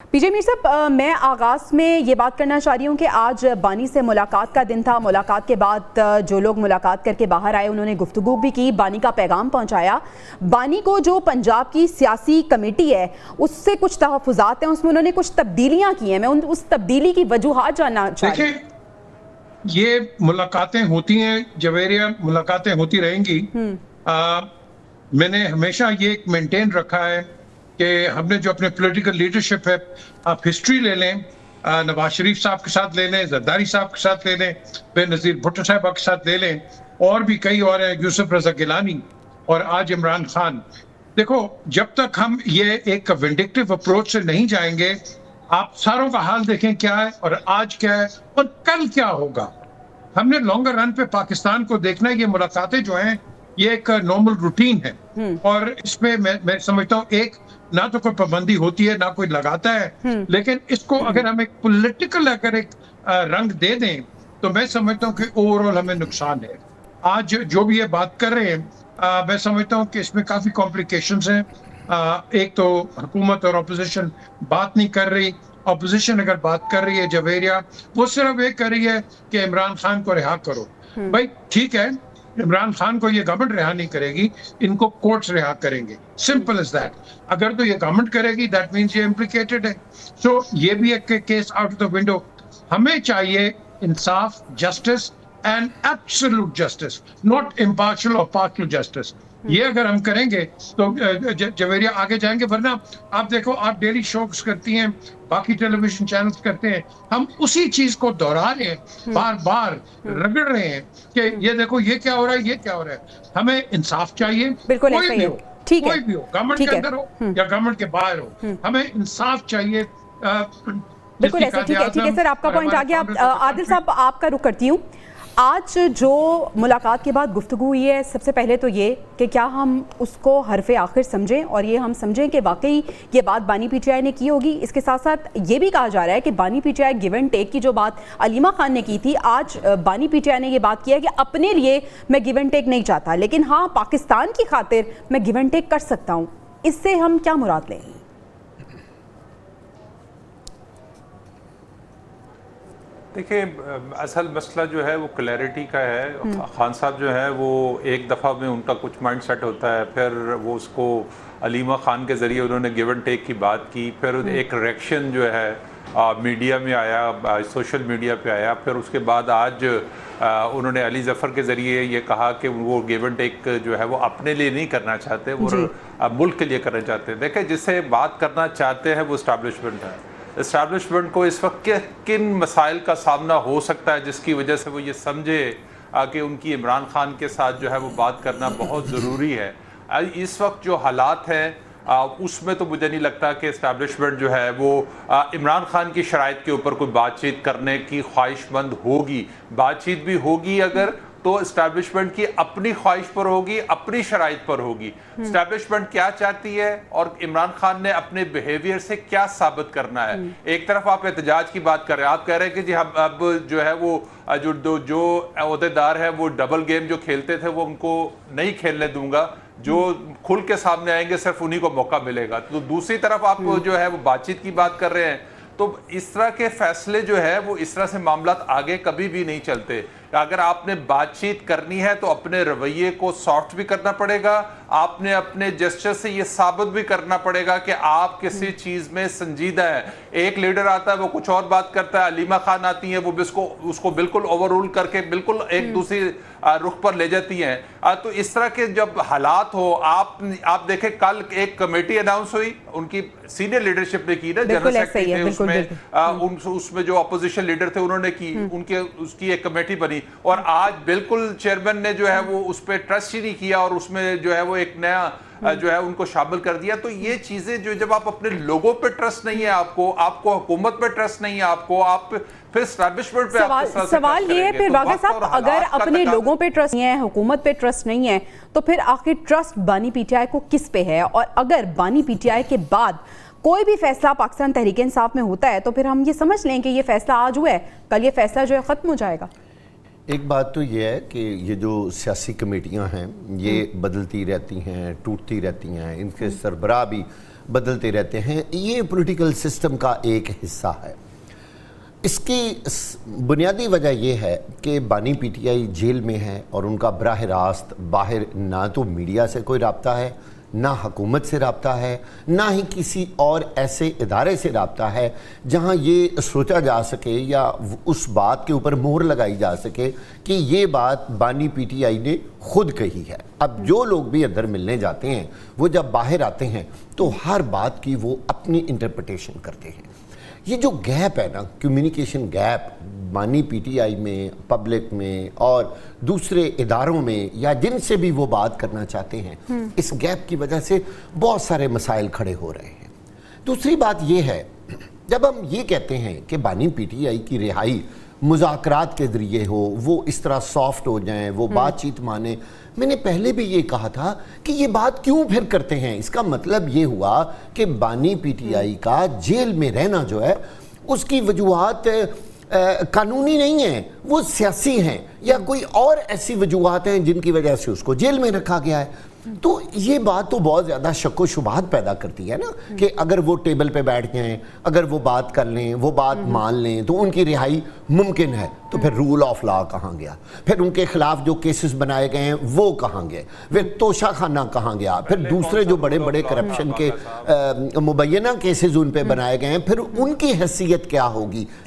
پی جے میر صاحب، میں آغاز میں یہ بات کرنا چاہ رہی ہوں کہ آج بانی سے ملاقات کا دن تھا۔ ملاقات کے بعد جو لوگ ملاقات کر کے باہر آئے انہوں نے گفتگو بھی کی، بانی کا پیغام پہنچایا۔ بانی کو جو پنجاب کی سیاسی کمیٹی ہے اس سے کچھ تحفظات ہیں، اس میں انہوں نے کچھ تبدیلیاں کی ہیں، میں اس تبدیلی کی وجوہات جاننا چاہ رہی ہوں۔ دیکھیں، یہ ملاقاتیں ہوتی ہیں جویریہ، ملاقاتیں ہوتی رہیں گی۔ میں نے ہمیشہ یہ ایک مینٹین رکھا ہے کہ ہم نے جو اپنے پولیٹیکل لیڈرشپ ہے، آپ ہسٹری لے لیں، نواز شریف صاحب کے ساتھ لے لیں، زرداری صاحب کے ساتھ لے لیں، بے نظیر بھٹو صاحبہ کے ساتھ لے لیں، اور بھی کئی اور ہیں، یوسف رضا گیلانی اور آج عمران خان۔ دیکھو، جب تک ہم یہ ایک ونڈکٹیو اپروچ سے نہیں جائیں گے، آپ ساروں کا حال دیکھیں کیا ہے اور آج کیا ہے اور کل کیا ہوگا۔ ہم نے لانگر رن پہ پاکستان کو دیکھنا ہے۔ یہ ملاقاتیں جو ہیں یہ ایک نارمل روٹین ہے، اور اس میں میں سمجھتا ہوں ایک نہ تو کوئی پابندی ہوتی ہے نہ کوئی لگاتا ہے، لیکن اس کو اگر ہم ایک پولیٹیکل اگر ایک رنگ دے دیں تو میں سمجھتا ہوں کہ اوور آل ہمیں نقصان ہے۔ آج جو بھی یہ بات کر رہے ہیں، میں سمجھتا ہوں کہ اس میں کافی کمپلیکیشنز ہیں۔ ایک تو حکومت اور اپوزیشن بات نہیں کر رہی۔ اپوزیشن اگر بات کر رہی ہے جویریہ، وہ صرف یہ کر رہی ہے کہ عمران خان کو رہا کرو۔ بھائی ٹھیک ہے، عمران خان کو یہ گورنمنٹ رہا نہیں کرے گی، ان کو کورٹس رہا کریں گے، سمپل از دیٹ۔ اگر تو یہ گورنمنٹ کرے گی دیٹ مینس یہ امپلیکیٹڈ ہے، سو یہ بھی ایک case out of the window. ہمیں چاہیے انصاف، justice and absolute justice, not impartial اور پارشل جسٹس۔ یہ اگر ہم کریں گے تو جویریہ آگے جائیں گے، ورنہ آپ دیکھو، آپ ڈیلی شوز کرتی ہیں، باقی ٹیلی ویژن چینلز کرتے ہیں، ہم اسی چیز کو دہرا رہے ہیں، بار بار رگڑ رہے ہیں کہ یہ دیکھو یہ کیا ہو رہا ہے، یہ کیا ہو رہا ہے۔ ہمیں انصاف چاہیے، کوئی بھی ہو، کوئی بھی ہو، گورنمنٹ کے اندر ہو یا گورنمنٹ کے باہر ہو، ہمیں انصاف چاہیے۔ بالکل ایسا، ٹھیک ہے سر، آپ کا پوائنٹ آ گیا۔ عادل صاحب، آپ کا رخ کرتی ہوں۔ آج جو ملاقات کے بعد گفتگو ہوئی ہے، سب سے پہلے تو یہ کہ کیا ہم اس کو حرف آخر سمجھیں اور یہ ہم سمجھیں کہ واقعی یہ بات بانی پی ٹی آئی نے کی ہوگی۔ اس کے ساتھ ساتھ یہ بھی کہا جا رہا ہے کہ بانی P T I give and take کی جو بات علیمہ خان نے کی تھی، آج بانی پی ٹی آئی نے یہ بات کیا کہ اپنے لیے میں گیو اینڈ ٹیک نہیں چاہتا، لیکن ہاں پاکستان کی خاطر میں گیو اینڈ ٹیک کر سکتا ہوں۔ اس سے ہم کیا مراد لیں؟ دیکھیں، اصل مسئلہ جو ہے وہ کلیئرٹی کا ہے۔ خان صاحب جو ہے وہ ایک دفعہ میں ان کا کچھ مائنڈ سیٹ ہوتا ہے، پھر وہ اس کو علیمہ خان کے ذریعے انہوں نے گیو اینڈ ٹیک کی بات کی، پھر ایک ریئیکشن جو ہے میڈیا میں آیا، سوشل میڈیا پہ آیا، پھر اس کے بعد آج انہوں نے علی ظفر کے ذریعے یہ کہا کہ وہ گیو اینڈ ٹیک جو ہے وہ اپنے لیے نہیں کرنا چاہتے، وہ ملک کے لیے کرنا چاہتے ہیں۔ دیکھیں، جس سے بات کرنا چاہتے ہیں وہ اسٹیبلشمنٹ ہے۔ اسٹیبلشمنٹ کو اس وقت کن مسائل کا سامنا ہو سکتا ہے جس کی وجہ سے وہ یہ سمجھے کہ ان کی عمران خان کے ساتھ جو ہے وہ بات کرنا بہت ضروری ہے۔ اس وقت جو حالات ہیں اس میں تو مجھے نہیں لگتا کہ اسٹیبلشمنٹ جو ہے وہ عمران خان کی شرائط کے اوپر کوئی بات چیت کرنے کی خواہش مند ہوگی۔ بات چیت بھی ہوگی اگر تو اسٹیبلشمنٹ کی اپنی خواہش پر ہوگی، اپنی شرائط پر ہوگی۔ اسٹیبلشمنٹ کیا چاہتی ہے اور عمران خان نے اپنے بیہیویئر سے کیا ثابت کرنا ہے۔ ایک طرف آپ احتجاج کی بات کر رہے ہیں، آپ کہہ رہے ہیں کہ جی ہم اب جو ہے وہ جو عہدیدار ہیں وہ ڈبل گیم جو کھیلتے تھے وہ ان کو نہیں کھیلنے دوں گا، جو کھل کے سامنے آئیں گے صرف انہی کو موقع ملے گا۔ تو دوسری طرف آپ جو ہے وہ بات چیت کی بات کر رہے ہیں، تو اس طرح کے فیصلے جو ہے وہ اس طرح سے معاملات آگے کبھی بھی نہیں چلتے۔ اگر آپ نے بات چیت کرنی ہے تو اپنے رویے کو سافٹ بھی کرنا پڑے گا، آپ نے اپنے جسچر سے یہ ثابت بھی کرنا پڑے گا کہ آپ کسی چیز میں سنجیدہ ہے۔ ایک لیڈر آتا ہے وہ کچھ اور بات کرتا ہے، علیمہ خان آتی ہیں وہ اس کو بالکل اوور رول کر کے بالکل ایک دوسری رخ پر لے جاتی ہیں۔ تو اس طرح کے جب حالات ہو، آپ دیکھیں کل ایک کمیٹی اناؤنس ہوئی، ان کی سینئر لیڈرشپ نے کی نا، جنرل سیکرٹری تھے اس میں جو اپوزیشن لیڈر تھے انہوں نے کی، اس کی ایک کمیٹی بنی، اور آج بالکل چیئرمین نے جو ہے وہ اس پہ ٹرسٹ ہی نہیں کیا اور اس میں جو ہے وہ ایک نیا جو ہے ان کو شامل کر دیا۔ تو یہ چیزیں جو جب آپ اپنے لوگوں پہ ٹرسٹ نہیں ہے، آپ کو حکومت پہ ٹرسٹ نہیں ہے، آپ پھر اسٹیبلشمنٹ پہ سوال یہ ہے پھر واقع صاحب، اگر اپنے لوگوں پہ ٹرسٹ نہیں ہے، حکومت پہ ٹرسٹ نہیں ہے، تو پھر آخر ٹرسٹ بانی پی ٹی آئی کو کس پہ ہے؟ اور اگر بانی پی ٹی آئی کے بعد کوئی بھی فیصلہ پاکستان تحریک انصاف میں ہوتا ہے تو پھر ہم یہ سمجھ لیں کہ یہ فیصلہ آج ہوا ہے، کل یہ فیصلہ جو ہے ختم ہو جائے گا۔ ایک بات تو یہ ہے کہ یہ جو سیاسی کمیٹیاں ہیں یہ بدلتی رہتی ہیں، ٹوٹتی رہتی ہیں، ان کے سربراہ بھی بدلتے رہتے ہیں، یہ پولیٹیکل سسٹم کا ایک حصہ ہے۔ اس کی بنیادی وجہ یہ ہے کہ بانی پی ٹی آئی جیل میں ہے اور ان کا براہ راست باہر نہ تو میڈیا سے کوئی رابطہ ہے، نہ حکومت سے رابطہ ہے، نہ ہی کسی اور ایسے ادارے سے رابطہ ہے جہاں یہ سوچا جا سکے یا اس بات کے اوپر مہر لگائی جا سکے کہ یہ بات بانی پی ٹی آئی نے خود کہی ہے۔ اب جو لوگ بھی اندر ملنے جاتے ہیں وہ جب باہر آتے ہیں تو ہر بات کی وہ اپنی انٹرپریٹیشن کرتے ہیں۔ یہ جو گیپ ہے نا، کمیونیکیشن گیپ بانی پی ٹی آئی میں، پبلک میں اور دوسرے اداروں میں یا جن سے بھی وہ بات کرنا چاہتے ہیں، اس گیپ کی وجہ سے بہت سارے مسائل کھڑے ہو رہے ہیں۔ دوسری بات یہ ہے، جب ہم یہ کہتے ہیں کہ بانی پی ٹی آئی کی رہائی مذاکرات کے ذریعے ہو، وہ اس طرح سافٹ ہو جائیں، وہ بات چیت مانیں، میں نے پہلے بھی یہ کہا تھا کہ یہ بات کیوں پھر کرتے ہیں؟ اس کا مطلب یہ ہوا کہ بانی پی ٹی آئی کا جیل میں رہنا جو ہے اس کی وجوہات قانونی نہیں ہیں، وہ سیاسی ہیں یا کوئی اور ایسی وجوہات ہیں جن کی وجہ سے اس کو جیل میں رکھا گیا ہے۔ تو یہ بات تو بہت زیادہ شک و شبہات پیدا کرتی ہے نا کہ اگر وہ ٹیبل پہ بیٹھ جائیں، اگر وہ بات کر لیں، وہ بات مان لیں تو ان کی رہائی ممکن ہے، تو پھر رول آف لا کہاں گیا؟ پھر ان کے خلاف جو کیسز بنائے گئے ہیں وہ کہاں گئے؟ پھر توشہ خانہ کہاں گیا؟ پھر دوسرے جو بڑے بڑے کرپشن کے مبینہ کیسز ان پہ بنائے گئے ہیں، پھر ان کی حیثیت کیا ہوگی؟